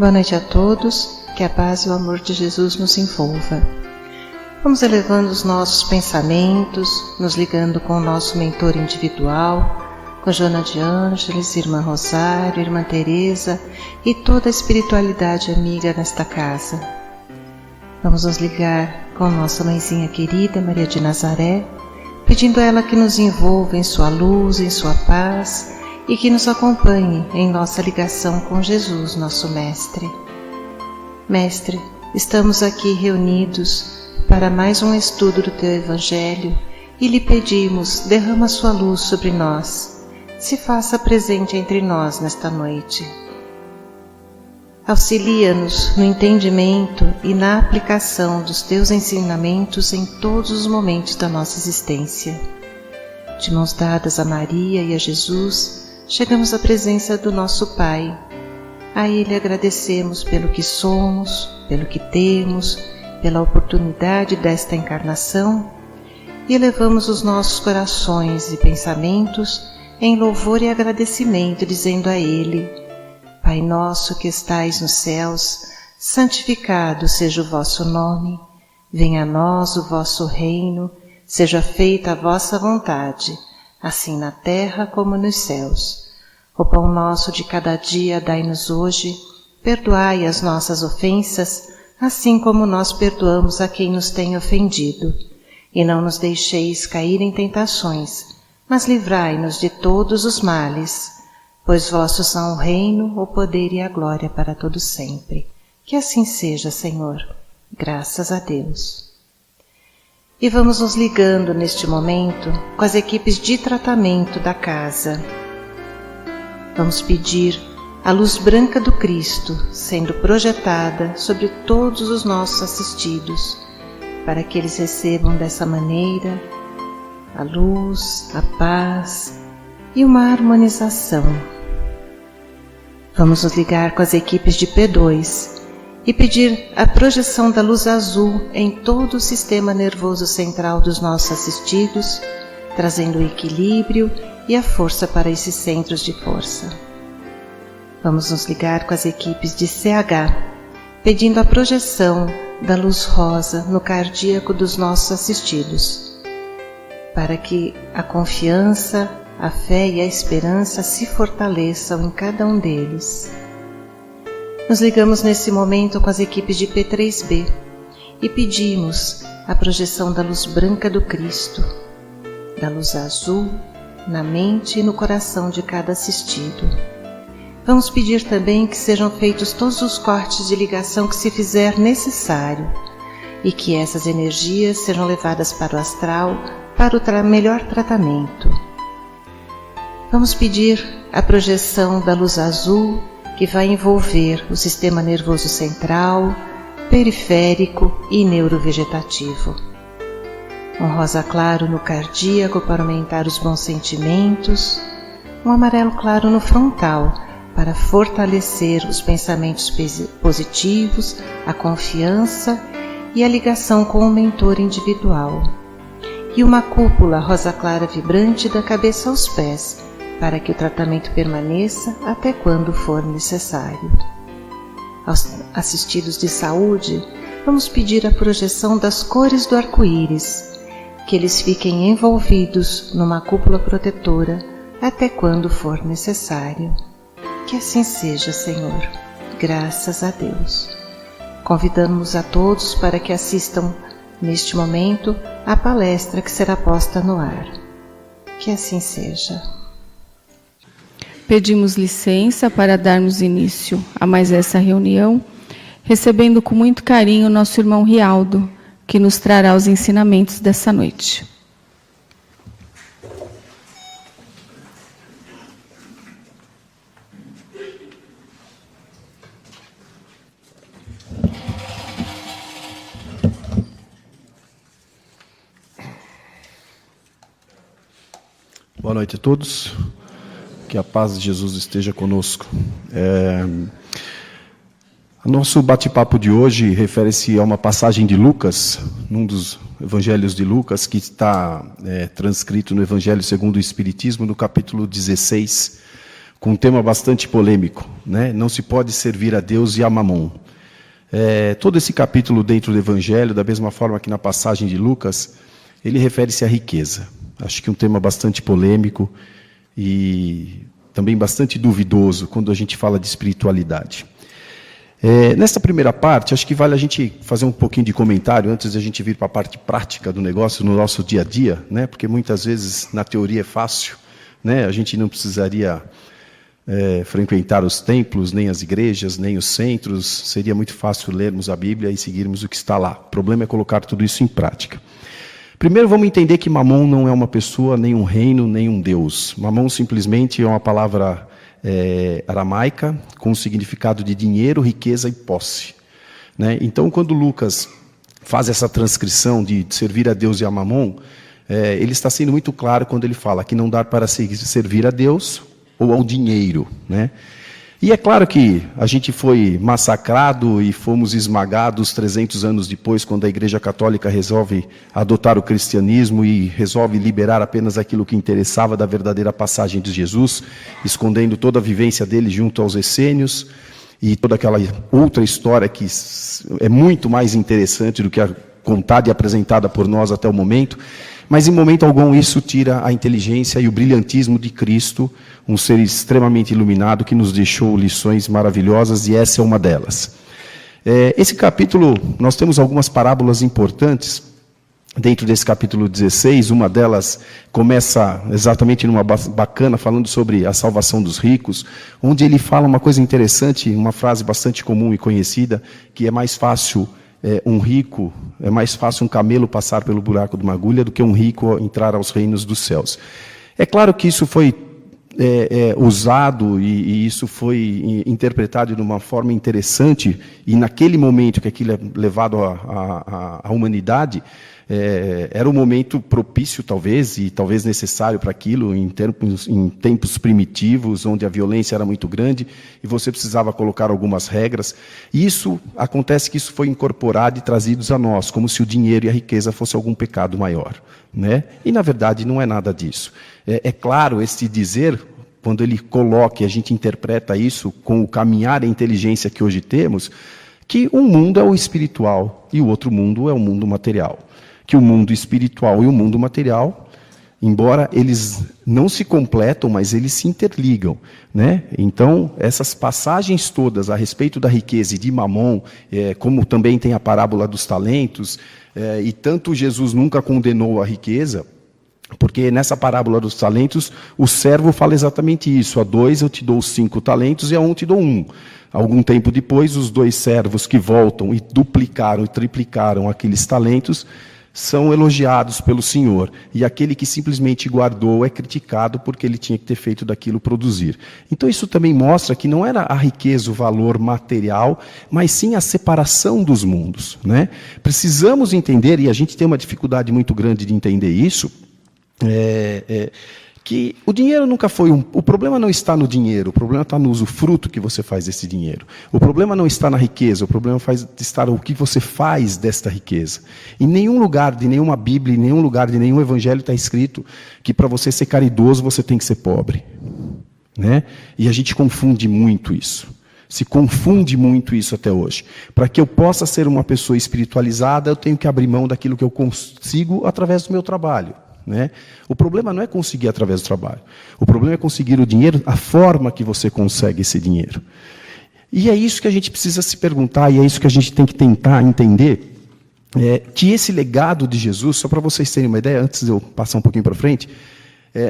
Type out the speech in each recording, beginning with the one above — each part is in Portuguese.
Boa noite a todos, que a paz e o amor de Jesus nos envolva. Vamos elevando os nossos pensamentos, nos ligando com o nosso mentor individual, com Joana de Ângeles, Irmã Rosário, Irmã Teresa e toda a espiritualidade amiga nesta casa. Vamos nos ligar com nossa mãezinha querida, Maria de Nazaré, pedindo a ela que nos envolva em sua luz, em sua paz e que nos acompanhe em nossa ligação com Jesus, nosso Mestre. Mestre, estamos aqui reunidos para mais um estudo do Teu Evangelho e lhe pedimos, derrama sua luz sobre nós, se faça presente entre nós nesta noite. Auxilia-nos no entendimento e na aplicação dos Teus ensinamentos em todos os momentos da nossa existência. De mãos dadas a Maria e a Jesus, chegamos à presença do nosso Pai. A Ele agradecemos pelo que somos, pelo que temos, pela oportunidade desta encarnação e elevamos os nossos corações e pensamentos em louvor e agradecimento, dizendo a Ele: Pai nosso que estais nos céus, santificado seja o vosso nome, venha a nós o vosso reino, seja feita a vossa vontade, assim na terra como nos céus. O pão nosso de cada dia dai-nos hoje, perdoai as nossas ofensas, assim como nós perdoamos a quem nos tem ofendido. E não nos deixeis cair em tentações, mas livrai-nos de todos os males, pois vossos são o reino, o poder e a glória para todos sempre. Que assim seja, Senhor. Graças a Deus. E vamos nos ligando neste momento com as equipes de tratamento da casa. Vamos pedir a luz branca do Cristo sendo projetada sobre todos os nossos assistidos, para que eles recebam dessa maneira a luz, a paz e uma harmonização. Vamos nos ligar com as equipes de P2 e pedir a projeção da luz azul em todo o sistema nervoso central dos nossos assistidos, trazendo o equilíbrio e a força para esses centros de força. Vamos nos ligar com as equipes de CH, pedindo a projeção da luz rosa no cardíaco dos nossos assistidos, para que a confiança, a fé e a esperança se fortaleçam em cada um deles. Nos ligamos nesse momento com as equipes de P3B e pedimos a projeção da luz branca do Cristo, da luz azul, na mente e no coração de cada assistido. Vamos pedir também que sejam feitos todos os cortes de ligação que se fizer necessário e que essas energias sejam levadas para o astral para o melhor tratamento. Vamos pedir a projeção da luz azul que vai envolver o sistema nervoso central, periférico e neurovegetativo. Um rosa claro no cardíaco para aumentar os bons sentimentos, um amarelo claro no frontal para fortalecer os pensamentos positivos, a confiança e a ligação com o mentor individual. E uma cúpula rosa clara vibrante da cabeça aos pés, para que o tratamento permaneça até quando for necessário. Aos assistidos de saúde, vamos pedir a projeção das cores do arco-íris, que eles fiquem envolvidos numa cúpula protetora até quando for necessário. Que assim seja, Senhor. Graças a Deus. Convidamos a todos para que assistam neste momento à palestra que será posta no ar. Que assim seja. Pedimos licença para darmos início a mais essa reunião, recebendo com muito carinho nosso irmão Rialdo, que nos trará os ensinamentos dessa noite. Boa noite a todos, que a paz de Jesus esteja conosco. O nosso bate-papo de hoje refere-se a uma passagem de Lucas, num dos evangelhos de Lucas, que está transcrito no Evangelho segundo o Espiritismo, no capítulo 16, com um tema bastante polêmico, né? Não se pode servir a Deus e a Mamon. Todo esse capítulo dentro do Evangelho, da mesma forma que na passagem de Lucas, ele refere-se à riqueza. Acho que um tema bastante polêmico e também bastante duvidoso quando a gente fala de espiritualidade. Nesta primeira parte, acho que vale a gente fazer um pouquinho de comentário antes de a gente vir para a parte prática do negócio no nosso dia a dia, né? Porque muitas vezes na teoria é fácil, né? A gente não precisaria frequentar os templos, nem as igrejas, nem os centros. Seria muito fácil lermos a Bíblia e seguirmos o que está lá. O problema é colocar tudo isso em prática. Primeiro vamos entender que Mamon não é uma pessoa, nem um reino, nem um Deus. Mamon simplesmente é uma palavra aramaica com o significado de dinheiro, riqueza e posse, né? Então, quando Lucas faz essa transcrição de servir a Deus e a Mamon, ele está sendo muito claro quando ele fala que não dá para servir a Deus ou ao dinheiro, né? E é claro que a gente foi massacrado e fomos esmagados 300 anos depois, quando a Igreja Católica resolve adotar o cristianismo e resolve liberar apenas aquilo que interessava da verdadeira passagem de Jesus, escondendo toda a vivência dele junto aos essênios e toda aquela outra história que é muito mais interessante do que a contada e apresentada por nós até o momento. Mas em momento algum isso tira a inteligência e o brilhantismo de Cristo, um ser extremamente iluminado que nos deixou lições maravilhosas, e essa é uma delas. Esse capítulo, nós temos algumas parábolas importantes dentro desse capítulo 16. Uma delas começa exatamente numa bacana, falando sobre a salvação dos ricos, onde ele fala uma coisa interessante, uma frase bastante comum e conhecida, que é mais fácil é mais fácil um camelo passar pelo buraco de uma agulha do que um rico entrar aos reinos dos céus. É claro que isso foi usado e isso foi interpretado de uma forma interessante, e naquele momento que aquilo é levado à humanidade, era um momento propício, talvez, e talvez necessário para aquilo, em tempos primitivos, onde a violência era muito grande, e você precisava colocar algumas regras. E acontece que isso foi incorporado e trazido a nós, como se o dinheiro e a riqueza fosse algum pecado maior, né? E, na verdade, não é nada disso. É claro, esse dizer, quando ele coloca, e a gente interpreta isso com o caminhar e a inteligência que hoje temos, que um mundo é o espiritual e o outro mundo é o mundo material. Que o mundo espiritual e o mundo material, embora eles não se completam, mas eles se interligam, né? Então, essas passagens todas a respeito da riqueza e de Mamon, como também tem a parábola dos talentos, e tanto Jesus nunca condenou a riqueza, porque nessa parábola dos talentos, o servo fala exatamente isso: a 2 eu te dou 5 talentos e a 1 te dou 1. Algum tempo depois, os 2 servos que voltam e duplicaram e triplicaram aqueles talentos são elogiados pelo Senhor, e aquele que simplesmente guardou é criticado porque ele tinha que ter feito daquilo produzir. Então isso também mostra que não era a riqueza, o valor material, mas sim a separação dos mundos, né? Precisamos entender, e a gente tem uma dificuldade muito grande de entender isso, que o dinheiro nunca foi o problema não está no dinheiro, o problema está no usufruto que você faz desse dinheiro. O problema não está na riqueza, o problema está no que você faz desta riqueza. Em nenhum lugar de nenhuma Bíblia, em nenhum lugar de nenhum Evangelho está escrito que para você ser caridoso você tem que ser pobre, né? E a gente confunde muito isso. Se confunde muito isso até hoje. Para que eu possa ser uma pessoa espiritualizada, eu tenho que abrir mão daquilo que eu consigo através do meu trabalho, né? O problema não é conseguir através do trabalho. O problema é conseguir o dinheiro, a forma que você consegue esse dinheiro. E é isso que a gente precisa se perguntar, e é isso que a gente tem que tentar entender, que esse legado de Jesus, só para vocês terem uma ideia, antes de eu passar um pouquinho para frente,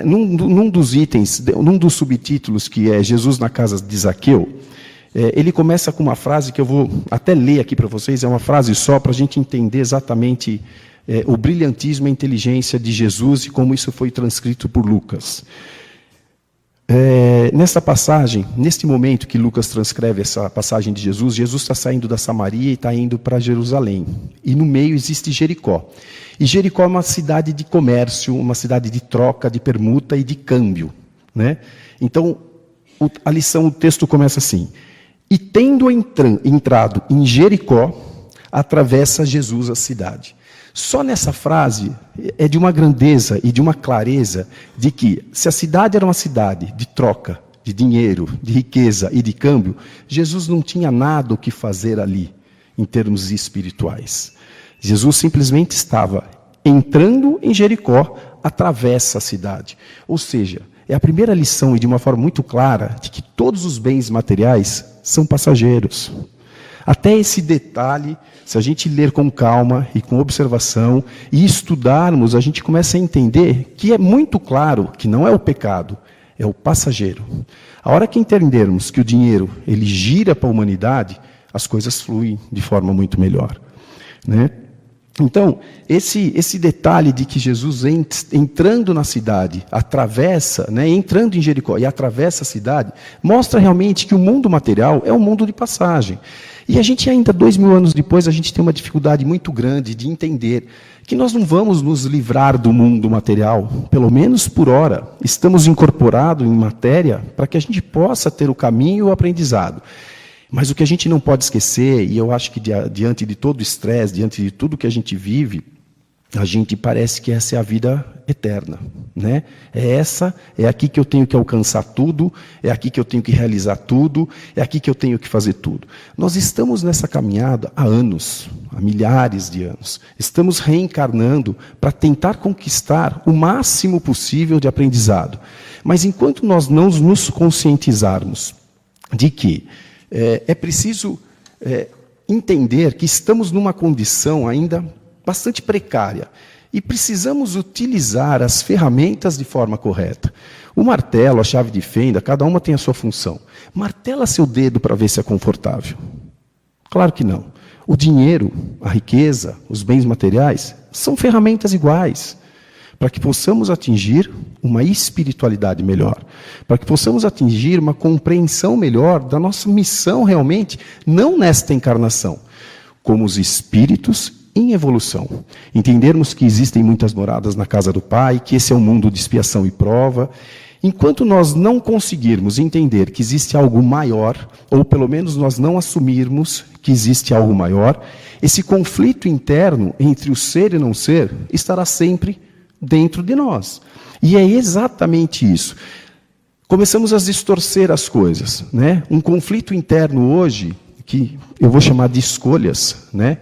num dos itens, num dos subtítulos, que é Jesus na casa de Zaqueu, ele começa com uma frase que eu vou até ler aqui para vocês, é uma frase só para a gente entender exatamente o brilhantismo e a inteligência de Jesus e como isso foi transcrito por Lucas. Nessa passagem, neste momento que Lucas transcreve essa passagem de Jesus, Jesus está saindo da Samaria e está indo para Jerusalém. E no meio existe Jericó. E Jericó é uma cidade de comércio, uma cidade de troca, de permuta e de câmbio, né? Então, a lição, o texto começa assim: e tendo entrado em Jericó, atravessa Jesus a cidade. Só nessa frase é de uma grandeza e de uma clareza de que, se a cidade era uma cidade de troca de dinheiro, de riqueza e de câmbio, Jesus não tinha nada o que fazer ali, em termos espirituais. Jesus simplesmente estava entrando em Jericó, atravessa a cidade. Ou seja, é a primeira lição, e de uma forma muito clara, de que todos os bens materiais são passageiros. Até esse detalhe, se a gente ler com calma e com observação e estudarmos, a gente começa a entender que é muito claro que não é o pecado, é o passageiro. A hora que entendermos que o dinheiro ele gira para a humanidade, as coisas fluem de forma muito melhor, né? Então, esse detalhe de que Jesus entrando na cidade, atravessa, né, entrando em Jericó e atravessa a cidade, mostra realmente que o mundo material é um mundo de passagem. E a gente ainda, 2000 anos depois, a gente tem uma dificuldade muito grande de entender que nós não vamos nos livrar do mundo material, pelo menos por hora. Estamos incorporados em matéria para que a gente possa ter o caminho e o aprendizado. Mas o que a gente não pode esquecer, e eu acho que diante de todo o estresse, diante de tudo que a gente vive, a gente parece que essa é a vida eterna, né? É aqui que eu tenho que alcançar tudo, é aqui que eu tenho que realizar tudo, é aqui que eu tenho que fazer tudo. Nós estamos nessa caminhada há anos, há milhares de anos. Estamos reencarnando para tentar conquistar o máximo possível de aprendizado. Mas enquanto nós não nos conscientizarmos de que é preciso entender que estamos numa condição ainda bastante precária e precisamos utilizar as ferramentas de forma correta. O martelo, a chave de fenda, cada uma tem a sua função. Martela seu dedo para ver se é confortável. Claro que não. O dinheiro, a riqueza, os bens materiais são ferramentas iguais, para que possamos atingir uma espiritualidade melhor, para que possamos atingir uma compreensão melhor da nossa missão realmente, não nesta encarnação, como os espíritos em evolução. Entendermos que existem muitas moradas na casa do Pai, que esse é um mundo de expiação e prova. Enquanto nós não conseguirmos entender que existe algo maior, ou pelo menos nós não assumirmos que existe algo maior, esse conflito interno entre o ser e não ser estará sempre dentro de nós. E é exatamente isso. Começamos a distorcer as coisas, né? Um conflito interno hoje, que eu vou chamar de escolhas, né?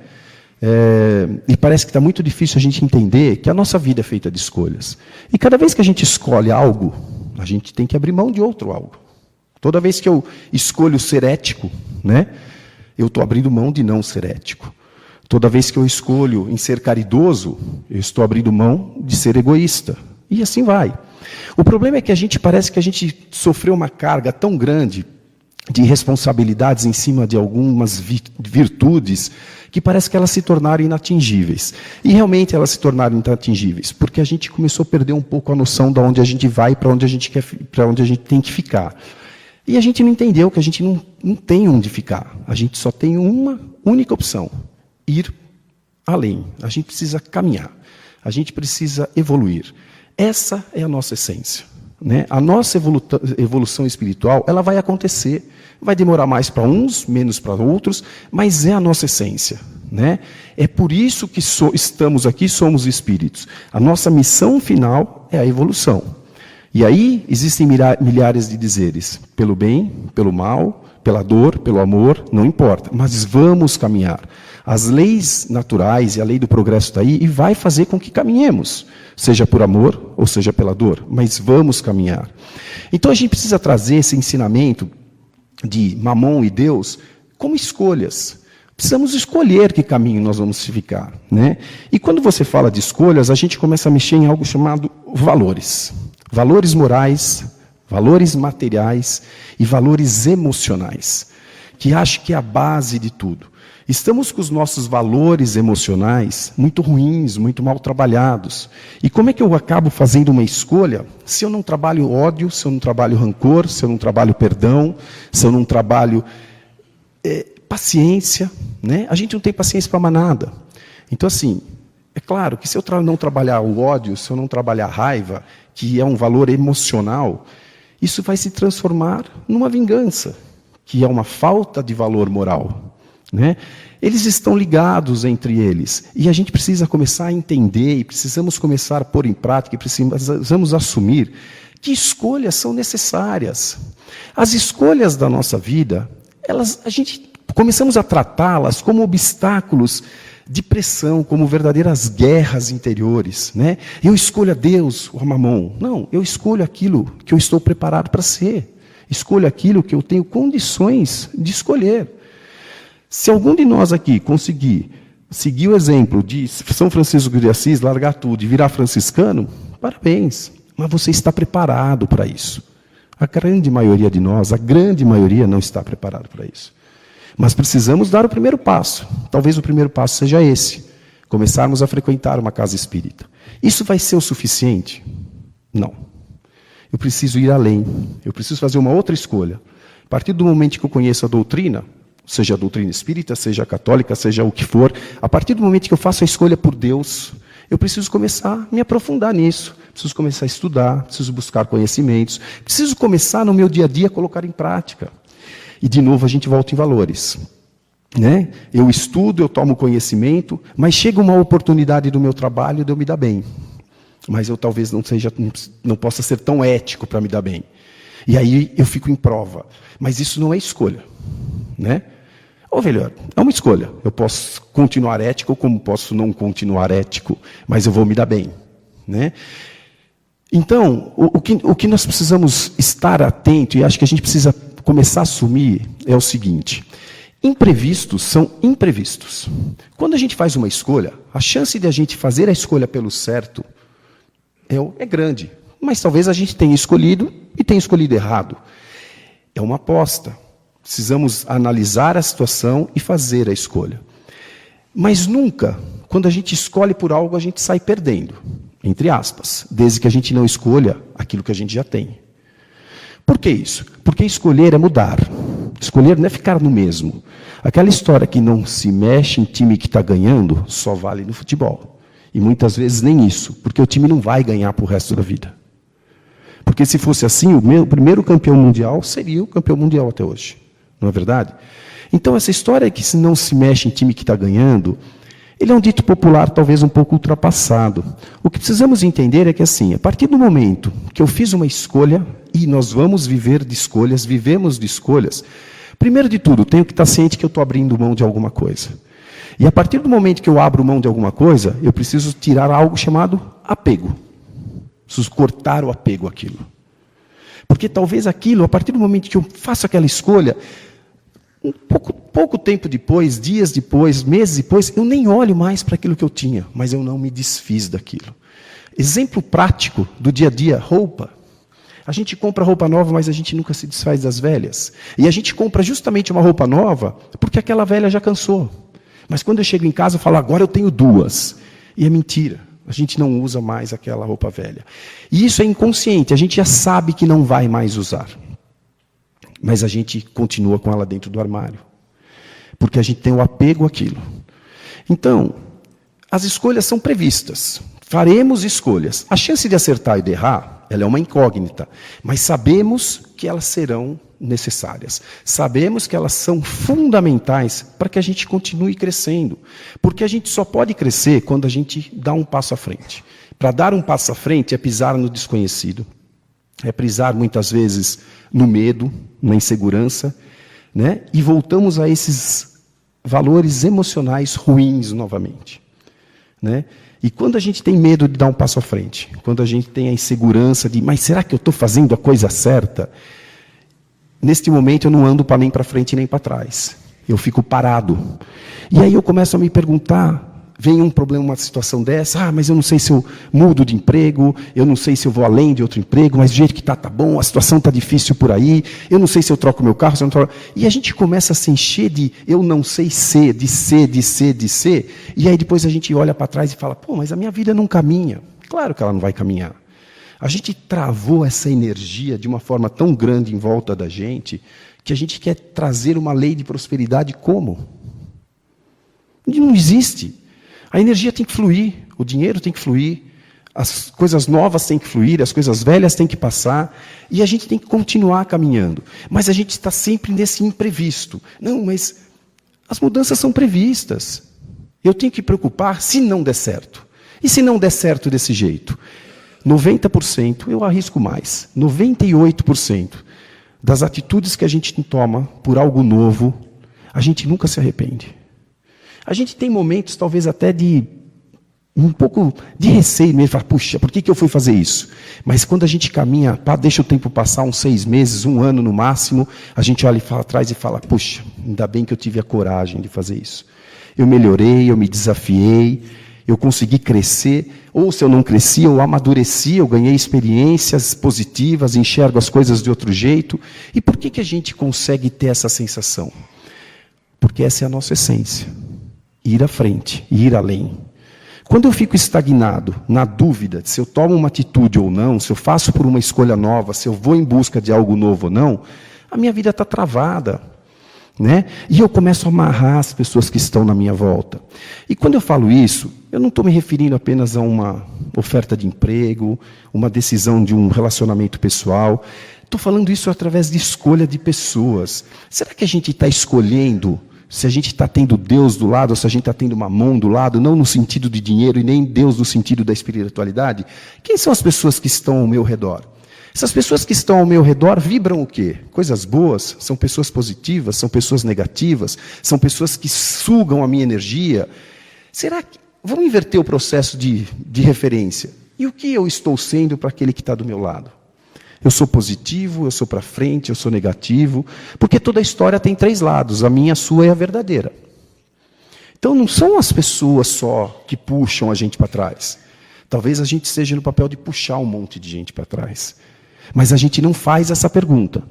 E parece que está muito difícil a gente entender que a nossa vida é feita de escolhas. E cada vez que a gente escolhe algo, a gente tem que abrir mão de outro algo. Toda vez que eu escolho ser ético, né? Eu estou abrindo mão de não ser ético. Toda vez que eu escolho em ser caridoso, eu estou abrindo mão de ser egoísta. E assim vai. O problema é que parece que a gente sofreu uma carga tão grande de responsabilidades em cima de algumas virtudes, que parece que elas se tornaram inatingíveis. E realmente elas se tornaram inatingíveis, porque a gente começou a perder um pouco a noção de onde a gente vai, para onde a gente quer, para onde a gente tem que ficar. E a gente não entendeu que a gente não tem onde ficar. A gente só tem uma única opção: ir além. A gente precisa caminhar. A gente precisa evoluir. Essa é a nossa essência, né? A nossa evolução espiritual, ela vai acontecer. Vai demorar mais para uns, menos para outros, mas é a nossa essência, né? É por isso que estamos aqui, somos espíritos. A nossa missão final é a evolução. E aí existem milhares de dizeres: pelo bem, pelo mal, pela dor, pelo amor, não importa, mas vamos caminhar. As leis naturais e a lei do progresso está aí e vai fazer com que caminhemos, seja por amor ou seja pela dor, mas vamos caminhar. Então a gente precisa trazer esse ensinamento de Mamon e Deus como escolhas. Precisamos escolher que caminho nós vamos ficar, né? E quando você fala de escolhas, a gente começa a mexer em algo chamado valores. Valores morais, valores materiais e valores emocionais, que acho que é a base de tudo. Estamos com os nossos valores emocionais muito ruins, muito mal trabalhados. E como é que eu acabo fazendo uma escolha se eu não trabalho ódio, se eu não trabalho rancor, se eu não trabalho perdão, se eu não trabalho paciência, né? A gente não tem paciência para mais nada. Então, assim, é claro que se eu não trabalhar o ódio, se eu não trabalhar a raiva, que é um valor emocional, isso vai se transformar numa vingança, que é uma falta de valor moral, né? Eles estão ligados entre eles. E a gente precisa começar a entender, e precisamos começar a pôr em prática, e precisamos assumir Que escolhas são necessárias? As escolhas da nossa vida, a gente começamos a tratá-las como obstáculos de pressão, como verdadeiras guerras interiores, né? Eu escolho a Deus ou a Mamon. Não, eu escolho aquilo que eu estou preparado para ser. Escolho aquilo que eu tenho condições de escolher. Se algum de nós aqui conseguir seguir o exemplo de São Francisco de Assis, largar tudo e virar franciscano, parabéns, mas você está preparado para isso. A grande maioria de nós, a grande maioria não está preparado para isso. Mas precisamos dar o primeiro passo. Talvez o primeiro passo seja esse, começarmos a frequentar uma casa espírita. Isso vai ser o suficiente? Não. Eu preciso ir além, eu preciso fazer uma outra escolha. A partir do momento que eu conheço a doutrina, seja a doutrina espírita, seja a católica, seja o que for, a partir do momento que eu faço a escolha por Deus, eu preciso começar a me aprofundar nisso, preciso começar a estudar, preciso buscar conhecimentos, preciso começar no meu dia a dia a colocar em prática. E de novo a gente volta em valores. Né? Eu estudo, eu tomo conhecimento, mas chega uma oportunidade do meu trabalho de eu me dar bem. Mas eu talvez não possa ser tão ético para me dar bem. E aí eu fico em prova. Mas isso não é escolha. Né? Ou melhor, é uma escolha. Eu posso continuar ético, como posso não continuar ético, mas eu vou me dar bem. Né? Então, o que nós precisamos estar atento, e acho que a gente precisa começar a assumir, é o seguinte: imprevistos são imprevistos. Quando a gente faz uma escolha, a chance de a gente fazer a escolha pelo certo é grande. Mas talvez a gente tenha escolhido e tenha escolhido errado. É uma aposta. Precisamos analisar a situação e fazer a escolha. Mas nunca, quando a gente escolhe por algo, a gente sai perdendo, entre aspas, desde que a gente não escolha aquilo que a gente já tem. Por que isso? Porque escolher é mudar. Escolher não é ficar no mesmo. Aquela história que não se mexe em time que está ganhando, só vale no futebol. E muitas vezes nem isso, porque o time não vai ganhar para o resto da vida. Porque se fosse assim, o primeiro campeão mundial seria o campeão mundial até hoje. Não é verdade? Então, essa história que não se mexe em time que está ganhando, ele é um dito popular talvez um pouco ultrapassado. O que precisamos entender é que, assim, a partir do momento que eu fiz uma escolha, e nós vamos viver de escolhas, vivemos de escolhas, primeiro de tudo, tenho que estar ciente que eu estou abrindo mão de alguma coisa. E a partir do momento que eu abro mão de alguma coisa, eu preciso tirar algo chamado apego. Preciso cortar o apego àquilo. Porque talvez aquilo, a partir do momento que eu faço aquela escolha, pouco tempo depois, dias depois, meses depois, eu nem olho mais para aquilo que eu tinha, mas eu não me desfiz daquilo. Exemplo prático do dia a dia, roupa. A gente compra roupa nova, mas a gente nunca se desfaz das velhas. E a gente compra justamente uma roupa nova, porque aquela velha já cansou. Mas quando eu chego em casa, eu falo, agora eu tenho duas. E é mentira. A gente não usa mais aquela roupa velha. E isso é inconsciente, a gente já sabe que não vai mais usar. Mas a gente continua com ela dentro do armário. Porque a gente tem o apego àquilo. Então, as escolhas são previstas. Faremos escolhas. A chance de acertar e de errar, ela é uma incógnita. Mas sabemos que elas serão necessárias. Sabemos que elas são fundamentais para que a gente continue crescendo. Porque a gente só pode crescer quando a gente dá um passo à frente. Para dar um passo à frente é pisar no desconhecido. É pisar muitas vezes no medo, na insegurança, né? E voltamos a esses valores emocionais ruins novamente. Né? E quando a gente tem medo de dar um passo à frente, quando a gente tem a insegurança de, mas será que eu estou fazendo a coisa certa? Neste momento eu não ando nem para frente nem para trás. Eu fico parado. E aí eu começo a me perguntar, vem um problema, uma situação dessa, mas eu não sei se eu mudo de emprego, eu não sei se eu vou além de outro emprego, mas do jeito que está bom, a situação está difícil por aí, eu não sei se eu troco meu carro, se eu não troco. E a gente começa a se encher de eu não sei ser, de ser, e aí depois a gente olha para trás e fala, pô, mas a minha vida não caminha. Claro que ela não vai caminhar. A gente travou essa energia de uma forma tão grande em volta da gente, que a gente quer trazer uma lei de prosperidade como? Não existe. A energia tem que fluir, o dinheiro tem que fluir, as coisas novas têm que fluir, as coisas velhas têm que passar, e a gente tem que continuar caminhando. Mas a gente está sempre nesse imprevisto. Não, mas as mudanças são previstas. Eu tenho que me preocupar se não der certo. E se não der certo desse jeito? 90%, eu arrisco mais, 98% das atitudes que a gente toma por algo novo, a gente nunca se arrepende. A gente tem momentos, talvez até de um pouco de receio mesmo, fala, puxa, por que eu fui fazer isso? Mas quando a gente caminha, deixa o tempo passar, uns 6 meses, 1 ano no máximo, a gente olha atrás e fala, puxa, ainda bem que eu tive a coragem de fazer isso. Eu melhorei, eu me desafiei, eu consegui crescer, ou se eu não cresci, eu amadureci, eu ganhei experiências positivas, enxergo as coisas de outro jeito. E por que a gente consegue ter essa sensação? Porque essa é a nossa essência. Ir à frente, ir além. Quando eu fico estagnado, na dúvida de se eu tomo uma atitude ou não, se eu faço por uma escolha nova, se eu vou em busca de algo novo ou não, a minha vida está travada. Né? E eu começo a amarrar as pessoas que estão na minha volta. E quando eu falo isso, eu não estou me referindo apenas a uma oferta de emprego, uma decisão de um relacionamento pessoal. Estou falando isso através de escolha de pessoas. Será que a gente está escolhendo se a gente está tendo Deus do lado ou se a gente está tendo Mamon do lado, não no sentido de dinheiro e nem Deus no sentido da espiritualidade? Quem são as pessoas que estão ao meu redor? Essas pessoas que estão ao meu redor vibram o quê? Coisas boas? São pessoas positivas? São pessoas negativas? São pessoas que sugam a minha energia? Será que... Vamos inverter o processo de referência. E o que eu estou sendo para aquele que está do meu lado? Eu sou positivo, eu sou para frente, eu sou negativo? Porque toda a história tem 3 lados, a minha, a sua e a verdadeira. Então não são as pessoas só que puxam a gente para trás. Talvez a gente esteja no papel de puxar um monte de gente para trás. Mas a gente não faz essa pergunta,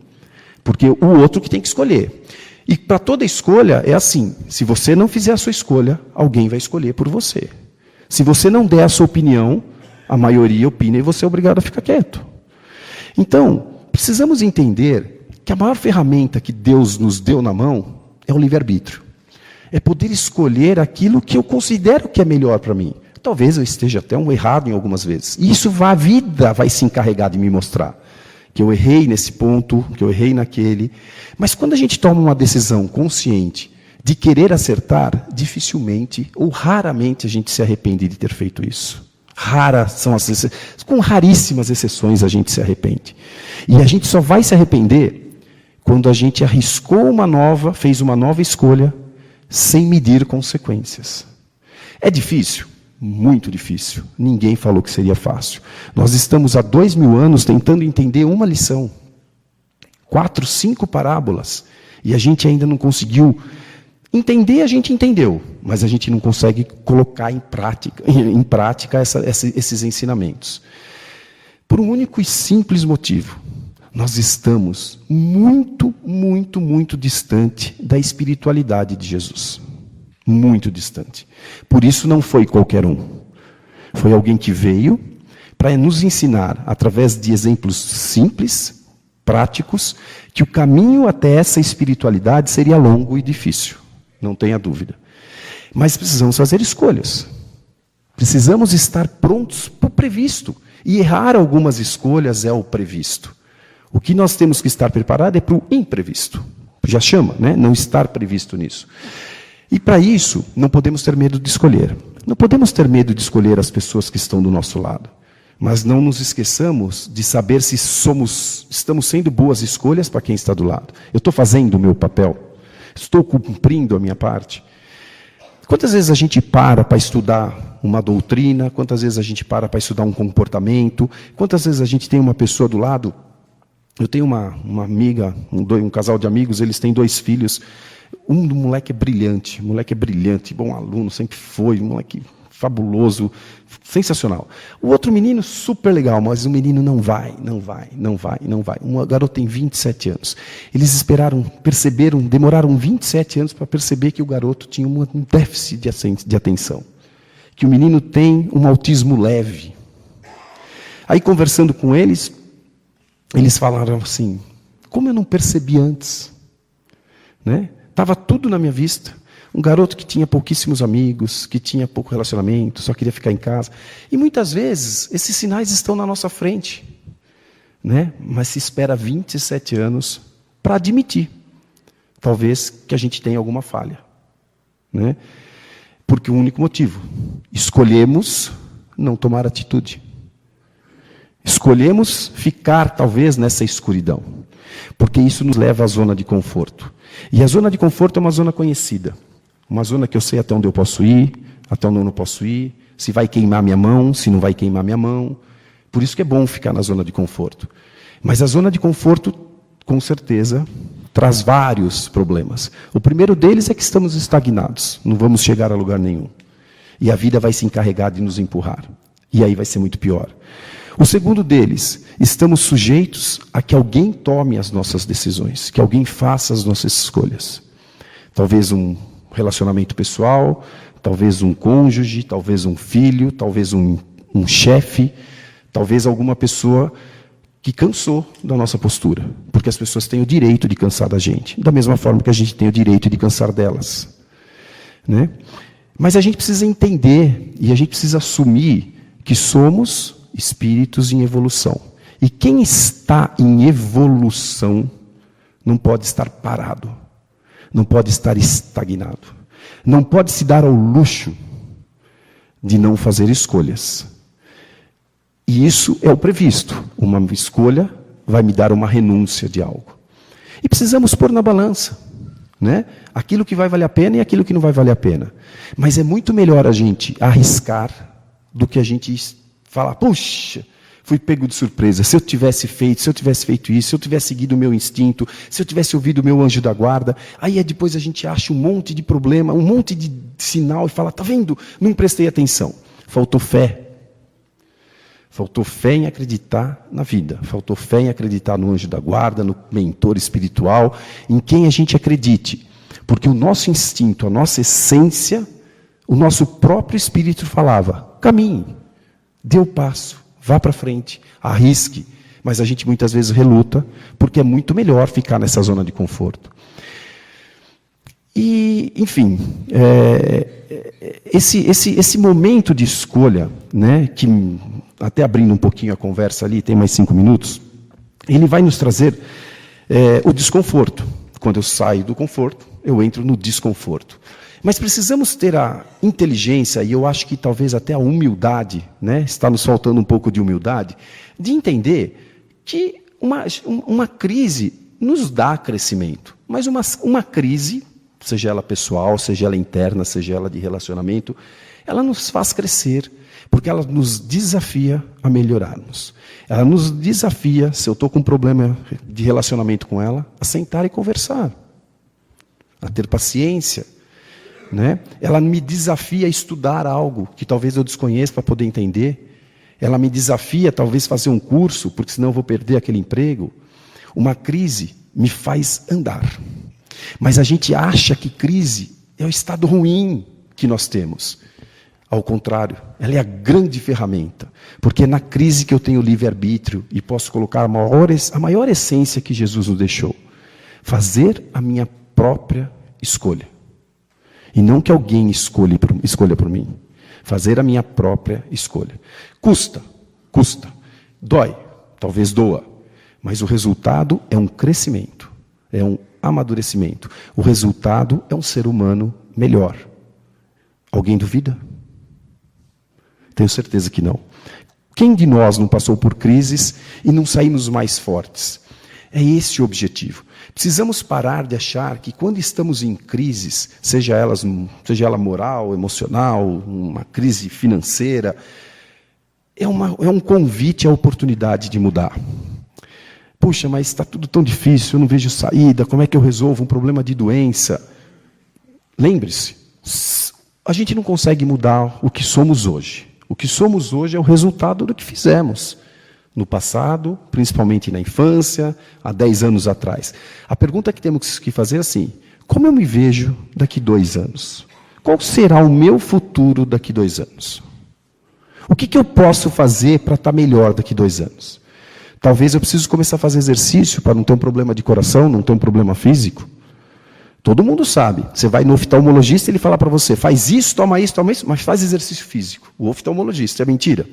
porque o outro que tem que escolher. E para toda escolha é assim, se você não fizer a sua escolha, alguém vai escolher por você. Se você não der a sua opinião, a maioria opina e você é obrigado a ficar quieto. Então, precisamos entender que a maior ferramenta que Deus nos deu na mão é o livre-arbítrio. É poder escolher aquilo que eu considero que é melhor para mim. Talvez eu esteja até errado em algumas vezes. E isso a vida vai se encarregar de me mostrar. Que eu errei nesse ponto, que eu errei naquele. Mas quando a gente toma uma decisão consciente de querer acertar, dificilmente ou raramente a gente se arrepende de ter feito isso. Raras são as exceções. Com raríssimas exceções a gente se arrepende. E a gente só vai se arrepender quando a gente arriscou fez uma nova escolha, sem medir consequências. É difícil? Muito difícil. Ninguém falou que seria fácil. Nós estamos há 2000 anos tentando entender uma lição. 4, 5 parábolas. E a gente ainda não conseguiu entender, a gente entendeu. Mas a gente não consegue colocar em prática esses ensinamentos. Por um único e simples motivo. Nós estamos muito, muito, muito distante da espiritualidade de Jesus. Muito distante. Por isso não foi qualquer um. Foi alguém que veio para nos ensinar, através de exemplos simples, práticos, que o caminho até essa espiritualidade seria longo e difícil. Não tenha dúvida. Mas precisamos fazer escolhas. Precisamos estar prontos para o previsto. E errar algumas escolhas é o previsto. O que nós temos que estar preparados é para o imprevisto. Já chama, né? Não estar previsto nisso. E para isso, não podemos ter medo de escolher. Não podemos ter medo de escolher as pessoas que estão do nosso lado. Mas não nos esqueçamos de saber se estamos sendo boas escolhas para quem está do lado. Eu estou fazendo o meu papel? Estou cumprindo a minha parte? Quantas vezes a gente para estudar uma doutrina? Quantas vezes a gente para estudar um comportamento? Quantas vezes a gente tem uma pessoa do lado? Eu tenho uma amiga, um casal de amigos, eles têm 2 filhos. Um moleque é brilhante, bom aluno, sempre foi, um moleque fabuloso, sensacional. O outro menino, super legal, mas o menino não vai. Um garoto tem 27 anos. Eles demoraram 27 anos para perceber que o garoto tinha um déficit de atenção. Que o menino tem um autismo leve. Aí, conversando com eles falaram assim, como eu não percebi antes? Né? Estava tudo na minha vista. Um garoto que tinha pouquíssimos amigos, que tinha pouco relacionamento, só queria ficar em casa. E muitas vezes, esses sinais estão na nossa frente. Né? Mas se espera 27 anos para admitir, talvez, que a gente tenha alguma falha. Né? Porque o único motivo, escolhemos não tomar atitude. Escolhemos ficar, talvez, nessa escuridão, porque isso nos leva à zona de conforto. E a zona de conforto é uma zona conhecida, uma zona que eu sei até onde eu posso ir, até onde eu não posso ir, se vai queimar minha mão, se não vai queimar minha mão. Por isso que é bom ficar na zona de conforto. Mas a zona de conforto, com certeza, traz vários problemas. O primeiro deles é que estamos estagnados, não vamos chegar a lugar nenhum. E a vida vai se encarregar de nos empurrar. E aí vai ser muito pior. O segundo deles, estamos sujeitos a que alguém tome as nossas decisões, que alguém faça as nossas escolhas. Talvez um relacionamento pessoal, talvez um cônjuge, talvez um filho, talvez um chefe, talvez alguma pessoa que cansou da nossa postura. Porque as pessoas têm o direito de cansar da gente, da mesma forma que a gente tem o direito de cansar delas. Né? Mas a gente precisa entender e a gente precisa assumir que somos espíritos em evolução. E quem está em evolução não pode estar parado, não pode estar estagnado, não pode se dar ao luxo de não fazer escolhas. E isso é o previsto. Uma escolha vai me dar uma renúncia de algo. E precisamos pôr na balança, né? Aquilo que vai valer a pena e aquilo que não vai valer a pena. Mas é muito melhor a gente arriscar do que a gente falar, puxa, fui pego de surpresa. Se eu tivesse feito isso, se eu tivesse seguido o meu instinto, se eu tivesse ouvido o meu anjo da guarda, aí depois a gente acha um monte de problema, um monte de sinal e fala, tá vendo? Não prestei atenção. Faltou fé. Faltou fé em acreditar na vida. Faltou fé em acreditar no anjo da guarda, no mentor espiritual, em quem a gente acredite. Porque o nosso instinto, a nossa essência, o nosso próprio espírito falava, caminhe, dê o passo, vá para frente, arrisque. Mas a gente muitas vezes reluta, porque é muito melhor ficar nessa zona de conforto. E, enfim, esse momento de escolha, né, que até abrindo um pouquinho a conversa ali, tem mais 5 minutos, ele vai nos trazer o desconforto. Quando eu saio do conforto, eu entro no desconforto. Mas precisamos ter a inteligência, e eu acho que talvez até a humildade, né, está nos faltando um pouco de humildade, de entender que uma crise nos dá crescimento. Mas uma crise, seja ela pessoal, seja ela interna, seja ela de relacionamento, ela nos faz crescer, porque ela nos desafia a melhorarmos. Ela nos desafia, se eu estou com um problema de relacionamento com ela, a sentar e conversar, a ter paciência. Né? Ela me desafia a estudar algo que talvez eu desconheça para poder entender. Ela me desafia talvez fazer um curso, porque senão eu vou perder aquele emprego. Uma crise me faz andar. Mas a gente acha que crise é o estado ruim que nós temos. Ao contrário, ela é a grande ferramenta. Porque é na crise que eu tenho livre-arbítrio e posso colocar a maior essência que Jesus nos deixou. Fazer a minha própria escolha. E não que alguém escolha por mim. Fazer a minha própria escolha. Custa. Dói, talvez doa. Mas o resultado é um crescimento. É um amadurecimento. O resultado é um ser humano melhor. Alguém duvida? Tenho certeza que não. Quem de nós não passou por crises e não saímos mais fortes? É esse o objetivo. Precisamos parar de achar que quando estamos em crises, seja ela moral, emocional, uma crise financeira, é um convite à oportunidade de mudar. Puxa, mas está tudo tão difícil, eu não vejo saída, como é que eu resolvo um problema de doença? Lembre-se, a gente não consegue mudar o que somos hoje. O que somos hoje é o resultado do que fizemos. No passado, principalmente na infância, há 10 anos atrás. A pergunta que temos que fazer é assim, como eu me vejo daqui 2 anos? Qual será o meu futuro daqui 2 anos? O que eu posso fazer para estar melhor daqui 2 anos? Talvez eu precise começar a fazer exercício para não ter um problema de coração, não ter um problema físico. Todo mundo sabe. Você vai no oftalmologista e ele fala para você, faz isso, toma isso, mas faz exercício físico. O oftalmologista, é mentira.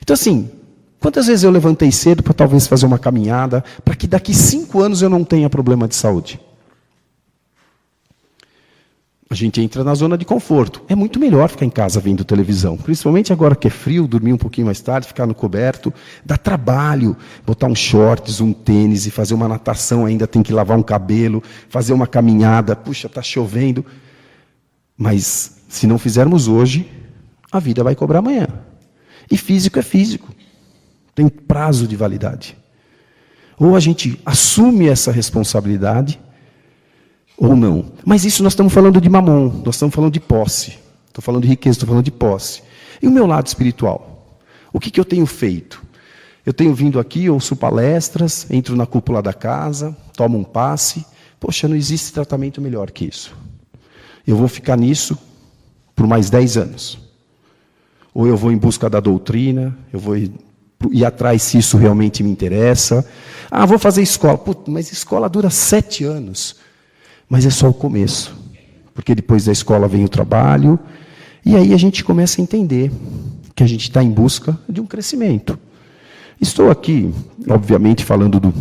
Então assim, quantas vezes eu levantei cedo para talvez fazer uma caminhada, para que daqui 5 anos eu não tenha problema de saúde? A gente entra na zona de conforto. É muito melhor ficar em casa vendo televisão. Principalmente agora que é frio, dormir um pouquinho mais tarde, ficar no coberto. Dá trabalho botar um shorts, um tênis e fazer uma natação, ainda tem que lavar um cabelo, fazer uma caminhada. Puxa, está chovendo. Mas se não fizermos hoje, a vida vai cobrar amanhã. E físico é físico. Tem prazo de validade. Ou a gente assume essa responsabilidade, ou não. Mas isso nós estamos falando de mamon, nós estamos falando de posse. Estou falando de riqueza, estou falando de posse. E o meu lado espiritual? O que eu tenho feito? Eu tenho vindo aqui, ouço palestras, entro na cúpula da casa, tomo um passe. Poxa, não existe tratamento melhor que isso. Eu vou ficar nisso por mais 10 anos. Ou eu vou em busca da doutrina, eu vou ir atrás se isso realmente me interessa. Ah, vou fazer escola. Putz, mas escola dura 7 anos. Mas é só o começo. Porque depois da escola vem o trabalho. E aí a gente começa a entender que a gente está em busca de um crescimento. Estou aqui, obviamente, falando do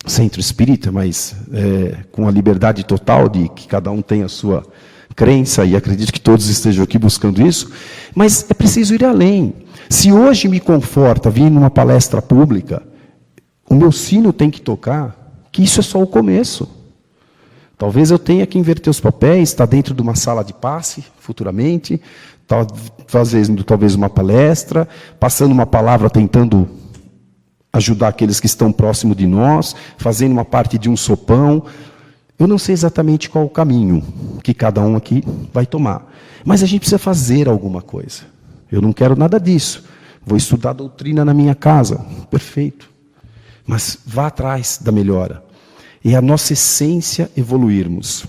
Centro Espírita, mas com a liberdade total de que cada um tem a sua crença, e acredito que todos estejam aqui buscando isso, mas é preciso ir além. Se hoje me conforta vir numa palestra pública, o meu sino tem que tocar, que isso é só o começo. Talvez eu tenha que inverter os papéis, estar dentro de uma sala de passe, futuramente, fazendo talvez uma palestra, passando uma palavra, tentando ajudar aqueles que estão próximo de nós, fazendo uma parte de um sopão. Eu não sei exatamente qual o caminho que cada um aqui vai tomar. Mas a gente precisa fazer alguma coisa. Eu não quero nada disso. Vou estudar doutrina na minha casa. Perfeito. Mas vá atrás da melhora. É a nossa essência evoluirmos.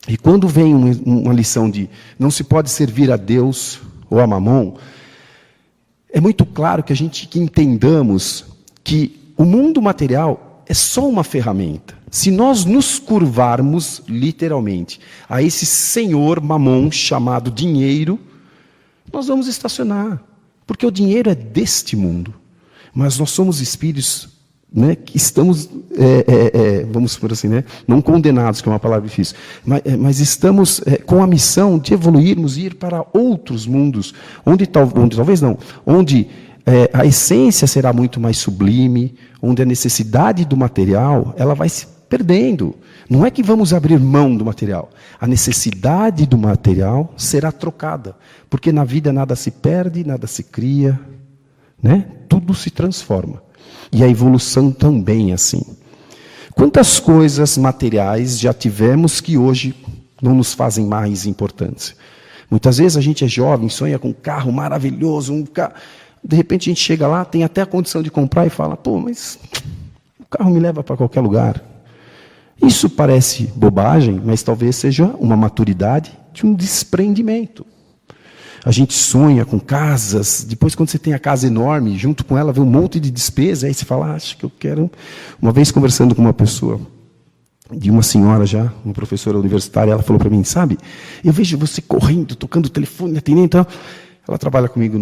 E quando vem uma lição de não se pode servir a Deus ou a mamon, é muito claro que que entendamos que o mundo material é só uma ferramenta. Se nós nos curvarmos, literalmente, a esse senhor mamon chamado dinheiro, nós vamos estacionar. Porque o dinheiro é deste mundo. Mas nós somos espíritos, né, que estamos, vamos por assim, né, não condenados, que é uma palavra difícil, mas estamos com a missão de evoluirmos e ir para outros mundos, onde a essência será muito mais sublime, onde a necessidade do material ela vai se perdendo. Não é que vamos abrir mão do material. A necessidade do material será trocada. Porque na vida nada se perde, nada se cria, né? Tudo se transforma. E a evolução também é assim. Quantas coisas materiais já tivemos que hoje não nos fazem mais importância? Muitas vezes a gente é jovem, sonha com um carro maravilhoso, de repente a gente chega lá, tem até a condição de comprar e fala, pô, mas o carro me leva para qualquer lugar. Isso parece bobagem, mas talvez seja uma maturidade de um desprendimento. A gente sonha com casas, depois quando você tem a casa enorme, junto com ela vem um monte de despesa, aí você fala, acho que eu quero... Uma vez conversando com uma pessoa, de uma senhora já, uma professora universitária, ela falou para mim, sabe, eu vejo você correndo, tocando o telefone, atendendo, então... Ela trabalha comigo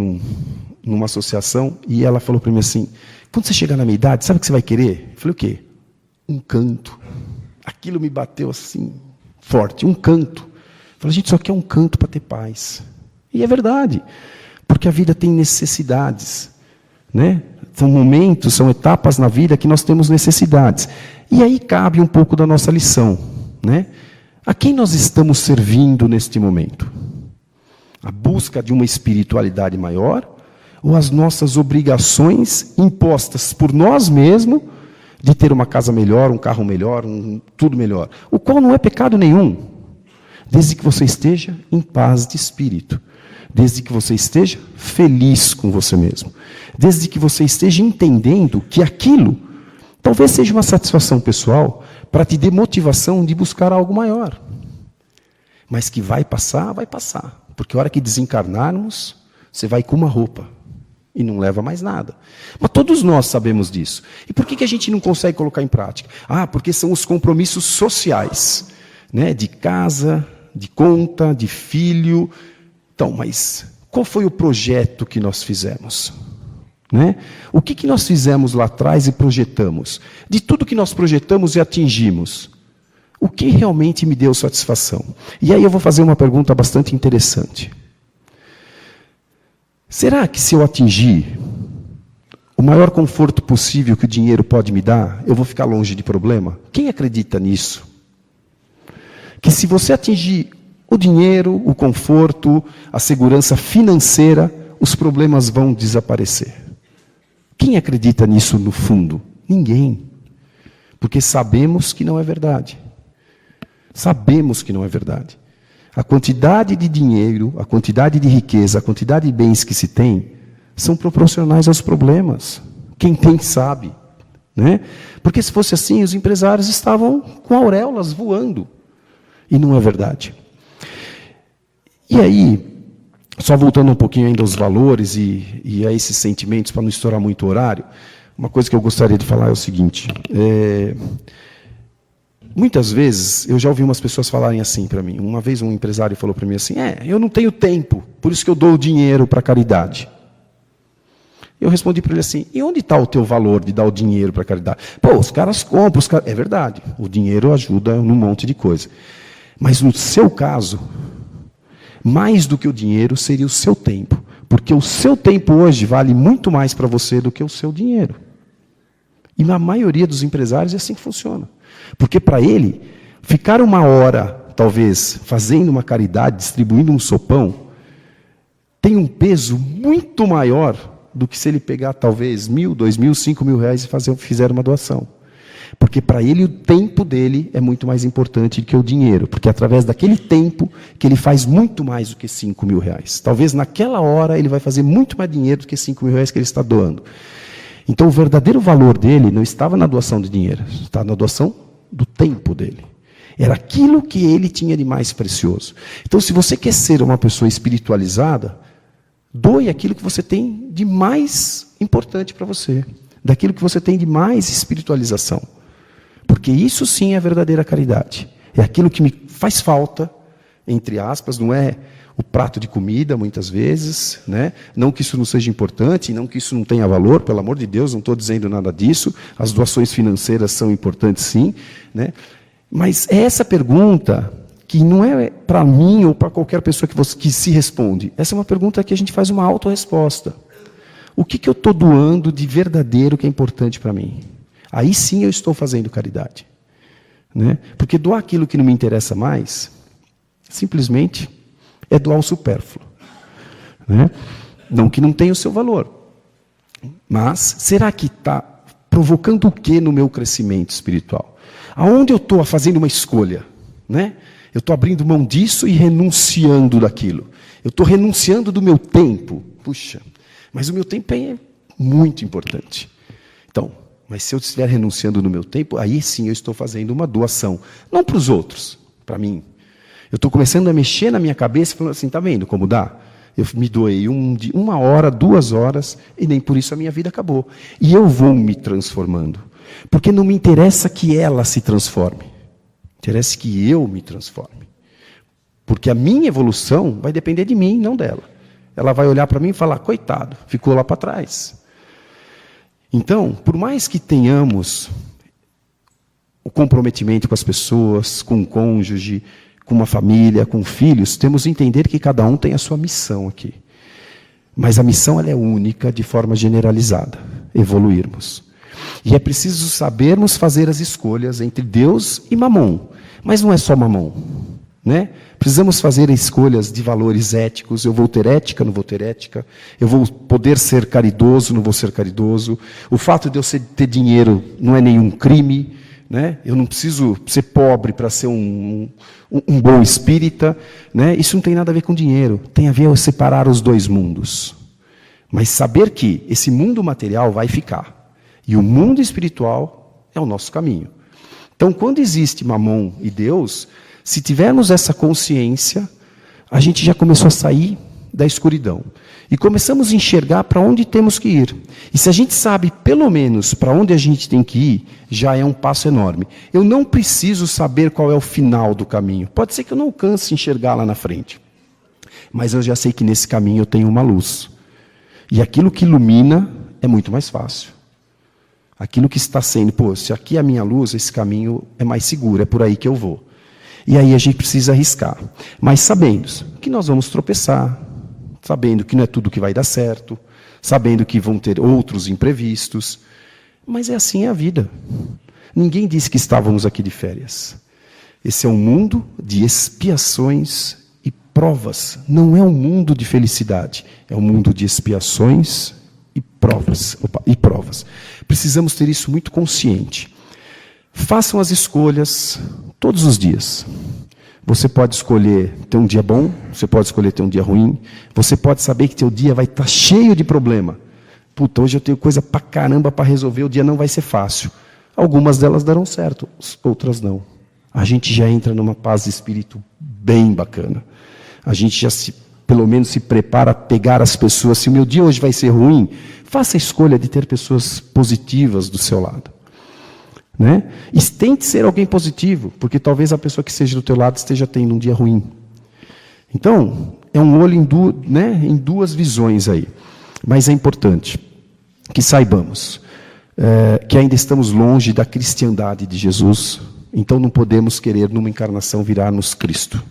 numa associação, e ela falou para mim assim, quando você chegar na minha idade, sabe o que você vai querer? Eu falei, o quê? Um canto. Aquilo me bateu assim, forte, um canto. Eu falei, a gente só quer um canto para ter paz. E é verdade, porque a vida tem necessidades, né? São momentos, são etapas na vida que nós temos necessidades. E aí cabe um pouco da nossa lição, né? A quem nós estamos servindo neste momento? A busca de uma espiritualidade maior ou as nossas obrigações impostas por nós mesmos de ter uma casa melhor, um carro melhor, tudo melhor? O qual não é pecado nenhum, desde que você esteja em paz de espírito, desde que você esteja feliz com você mesmo, desde que você esteja entendendo que aquilo talvez seja uma satisfação pessoal para te dar motivação de buscar algo maior. Mas que vai passar, porque a hora que desencarnarmos, você vai com uma roupa e não leva mais nada. Mas todos nós sabemos disso. E por que a gente não consegue colocar em prática? Ah, porque são os compromissos sociais, né? De casa, de conta, de filho. Então, mas qual foi o projeto que nós fizemos? Né? O que nós fizemos lá atrás e projetamos? De tudo que nós projetamos e atingimos, O que realmente me deu satisfação? E aí eu vou fazer uma pergunta bastante interessante. Será que se eu atingir o maior conforto possível que o dinheiro pode me dar, eu vou ficar longe de problema? Quem acredita nisso? Que se você atingir o dinheiro, o conforto, a segurança financeira, os problemas vão desaparecer. Quem acredita nisso no fundo? Ninguém. Porque sabemos que não é verdade. Sabemos que não é verdade. A quantidade de dinheiro, a quantidade de riqueza, a quantidade de bens que se tem, são proporcionais aos problemas. Quem tem sabe. Né? Porque se fosse assim, os empresários estavam com auréolas voando. E não é verdade. E aí, só voltando um pouquinho ainda aos valores e a esses sentimentos, para não estourar muito o horário, uma coisa que eu gostaria de falar é o seguinte. Muitas vezes, eu já ouvi umas pessoas falarem assim para mim. Uma vez um empresário falou para mim assim, eu não tenho tempo, por isso que eu dou o dinheiro para a caridade. Eu respondi para ele assim, e onde está o teu valor de dar o dinheiro para a caridade? Pô, os caras compram, é verdade, o dinheiro ajuda num monte de coisa. Mas no seu caso, mais do que o dinheiro seria o seu tempo. Porque o seu tempo hoje vale muito mais para você do que o seu dinheiro. E na maioria dos empresários é assim que funciona. Porque para ele, ficar uma hora, talvez, fazendo uma caridade, distribuindo um sopão, tem um peso muito maior do que se ele pegar, talvez, 1.000, 2.000, 5.000 reais e fizer uma doação. Porque para ele o tempo dele é muito mais importante do que o dinheiro. Porque é através daquele tempo que ele faz muito mais do que 5.000 reais. Talvez naquela hora ele vai fazer muito mais dinheiro do que 5.000 reais que ele está doando. Então o verdadeiro valor dele não estava na doação de dinheiro, estava na doação do tempo dele. Era aquilo que ele tinha de mais precioso. Então se você quer ser uma pessoa espiritualizada, doe aquilo que você tem de mais importante para você. Daquilo que você tem de mais espiritualização. Porque isso sim é a verdadeira caridade. É aquilo que me faz falta, entre aspas, não é o prato de comida, muitas vezes, né? Não que isso não seja importante, não que isso não tenha valor, pelo amor de Deus, não estou dizendo nada disso. As doações financeiras são importantes sim, né? Mas é essa pergunta que não é para mim ou para qualquer pessoa que se responde. Essa é uma pergunta que a gente faz uma autorresposta. O que eu estou doando de verdadeiro que é importante para mim? Aí sim eu estou fazendo caridade. Né? Porque doar aquilo que não me interessa mais, simplesmente é doar o supérfluo. Né? Não que não tenha o seu valor. Mas será que está provocando o que no meu crescimento espiritual? Aonde eu estou fazendo uma escolha? Né? Eu estou abrindo mão disso e renunciando daquilo. Eu estou renunciando do meu tempo. Puxa, mas o meu tempo é muito importante. Então, mas se eu estiver renunciando no meu tempo, aí sim eu estou fazendo uma doação. Não para os outros, para mim. Eu estou começando a mexer na minha cabeça, falando assim, está vendo como dá? Eu me doei 1 hora, 2 horas, e nem por isso a minha vida acabou. E eu vou me transformando. Porque não me interessa que ela se transforme. Interessa que eu me transforme. Porque a minha evolução vai depender de mim, não dela. Ela vai olhar para mim e falar, coitado, ficou lá para trás. Então, por mais que tenhamos o comprometimento com as pessoas, com o cônjuge, com uma família, com filhos, temos que entender que cada um tem a sua missão aqui. Mas a missão ela é única, de forma generalizada, evoluirmos. E é preciso sabermos fazer as escolhas entre Deus e Mamon. Mas não é só Mamon. Né? Precisamos fazer escolhas de valores éticos. Eu vou ter ética, não vou ter ética. Eu vou poder ser caridoso, não vou ser caridoso. O fato de eu ter dinheiro não é nenhum crime. Né? Eu não preciso ser pobre para ser um bom espírita. Né? Isso não tem nada a ver com dinheiro. Tem a ver com separar os dois mundos. Mas saber que esse mundo material vai ficar. E o mundo espiritual é o nosso caminho. Então, quando existe Mamon e Deus, se tivermos essa consciência, a gente já começou a sair da escuridão. E começamos a enxergar para onde temos que ir. E se a gente sabe, pelo menos, para onde a gente tem que ir, já é um passo enorme. Eu não preciso saber qual é o final do caminho. Pode ser que eu não alcance enxergar lá na frente. Mas eu já sei que nesse caminho eu tenho uma luz. E aquilo que ilumina é muito mais fácil. Aquilo que está sendo, se aqui é a minha luz, esse caminho é mais seguro, é por aí que eu vou. E aí a gente precisa arriscar. Mas sabendo que nós vamos tropeçar, sabendo que não é tudo que vai dar certo, sabendo que vão ter outros imprevistos. Mas assim é a vida. Ninguém disse que estávamos aqui de férias. Esse é um mundo de expiações e provas. Não é um mundo de felicidade. É um mundo de expiações e provas. Precisamos ter isso muito consciente. Façam as escolhas todos os dias. Você pode escolher ter um dia bom, você pode escolher ter um dia ruim, você pode saber que teu dia vai estar cheio de problema. Puta, hoje eu tenho coisa pra caramba para resolver, o dia não vai ser fácil. Algumas delas darão certo, outras não. A gente já entra numa paz de espírito bem bacana. A gente já pelo menos se prepara a pegar as pessoas. Se o meu dia hoje vai ser ruim, faça a escolha de ter pessoas positivas do seu lado. Né? E tente ser alguém positivo, porque talvez a pessoa que esteja do teu lado esteja tendo um dia ruim. Então, é um olho em duas visões aí. Mas é importante que saibamos que ainda estamos longe da cristiandade de Jesus, então não podemos querer numa encarnação virar-nos Cristo.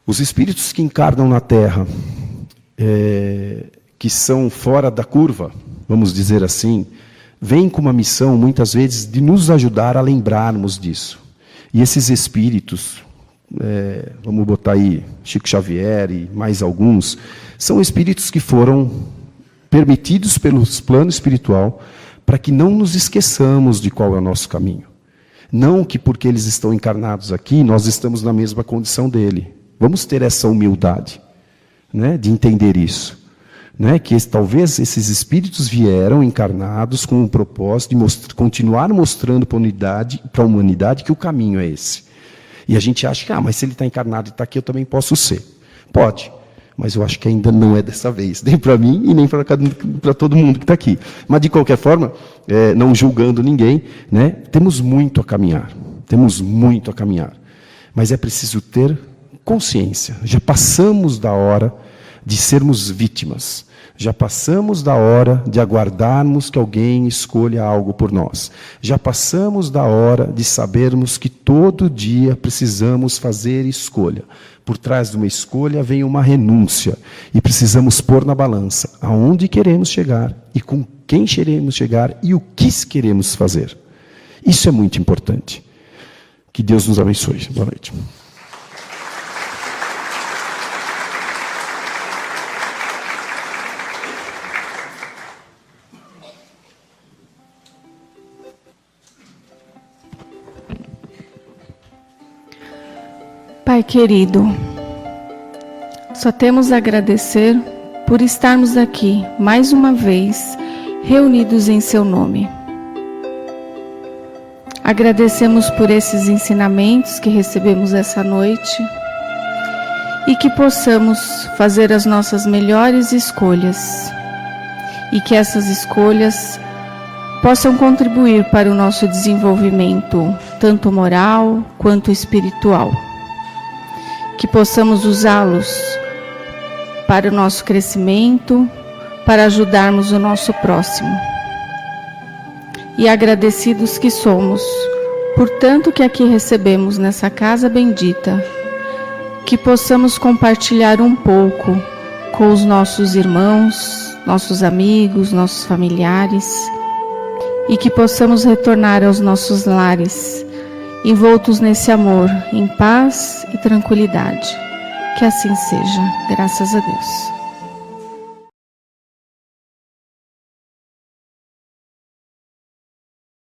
Os espíritos que encarnam na Terra, que são fora da curva, vamos dizer assim, vêm com uma missão, muitas vezes, de nos ajudar a lembrarmos disso. E esses espíritos, vamos botar aí Chico Xavier e mais alguns, são espíritos que foram permitidos pelo plano espiritual para que não nos esqueçamos de qual é o nosso caminho. Não que porque eles estão encarnados aqui, nós estamos na mesma condição dele. Vamos ter essa humildade, né, de entender isso. Né, que talvez esses espíritos vieram encarnados com o propósito de continuar mostrando para a humanidade que o caminho é esse. E a gente acha que, mas se ele está encarnado e está aqui, eu também posso ser. Pode, mas eu acho que ainda não é dessa vez, nem para mim e nem para todo mundo que está aqui. Mas, de qualquer forma, não julgando ninguém, né, temos muito a caminhar. Temos muito a caminhar. Mas é preciso ter consciência. Já passamos da hora de sermos vítimas. Já passamos da hora de aguardarmos que alguém escolha algo por nós. Já passamos da hora de sabermos que todo dia precisamos fazer escolha. Por trás de uma escolha vem uma renúncia. E precisamos pôr na balança aonde queremos chegar, e com quem queremos chegar, e o que queremos fazer. Isso é muito importante. Que Deus nos abençoe. Boa noite. Pai querido, só temos a agradecer por estarmos aqui, mais uma vez, reunidos em Seu nome. Agradecemos por esses ensinamentos que recebemos essa noite e que possamos fazer as nossas melhores escolhas e que essas escolhas possam contribuir para o nosso desenvolvimento, tanto moral quanto espiritual. Que possamos usá-los para o nosso crescimento, para ajudarmos o nosso próximo. E agradecidos que somos, por tanto que aqui recebemos nessa casa bendita, que possamos compartilhar um pouco com os nossos irmãos, nossos amigos, nossos familiares, e que possamos retornar aos nossos lares, envoltos nesse amor, em paz e tranquilidade. Que assim seja, graças a Deus.